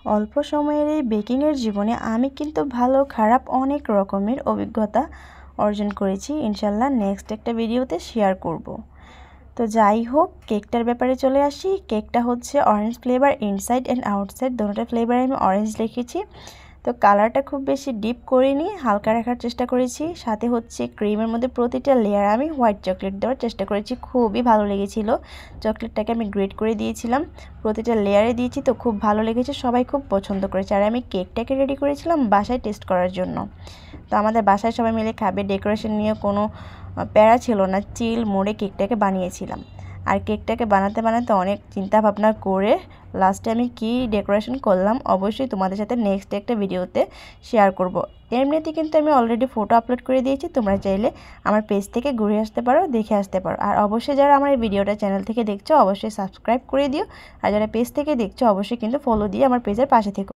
অল্প সময়ের এই বেকিংয়ের জীবনে আমি কিন্তু ভালো খারাপ অনেক রকমের অভিজ্ঞতা অর্জন করেছি। ইনশাল্লাহ নেক্সট একটা ভিডিওতে শেয়ার করব। তো যাই হোক, কেকটার ব্যাপারে চলে আসি। কেকটা হচ্ছে orange flavour, inside and outside দুটোটা ফ্লেভারে আমি অরেঞ্জ রেখেছি। তো কালারটা খুব বেশি ডিপ করিনি, হালকা রাখার চেষ্টা করেছি। সাথে হচ্ছে ক্রিমের মধ্যে প্রতিটা লেয়ার আমি হোয়াইট চকলেট দেওয়ার চেষ্টা করেছি। খুবই ভালো লেগেছিল। চকলেটটাকে আমি গ্রেট করে দিয়েছিলাম, প্রতিটা লেয়ারে দিয়েছি, তো খুব ভালো লেগেছে, সবাই খুব পছন্দ করেছে। আর আমি কেকটাকে রেডি করেছিলাম বাসায় টেস্ট করার জন্য। তো আমাদের বাসায় সবাই মিলে খাবে, ডেকোরেশন নিয়ে কোনো প্যারা ছিল না, চিল মোড়ে কেকটাকে বানিয়েছিলাম। আর কেকটাকে বানাতে বানাতে অনেক চিন্তা ভাবনা করে লাস্টে আমি কি ডেকোরেশন করলাম অবশ্যই তোমাদের সাথে নেক্সট একটা ভিডিওতে শেয়ার করব। এমনিতে কিন্তু আমি অলরেডি ফটো আপলোড করে দিয়েছি, তোমরা চাইলে আমার পেজ থেকে ঘুরে আসতে পারো, দেখে আসতে পারো। আর অবশ্যই যারা আমার এই ভিডিওটা চ্যানেল থেকে দেখছো অবশ্যই সাবস্ক্রাইব করে দিও, আর যারা পেজ থেকে দেখছো অবশ্যই কিন্তু ফলো দিয়ে আমার পেজের পাশে থেকো।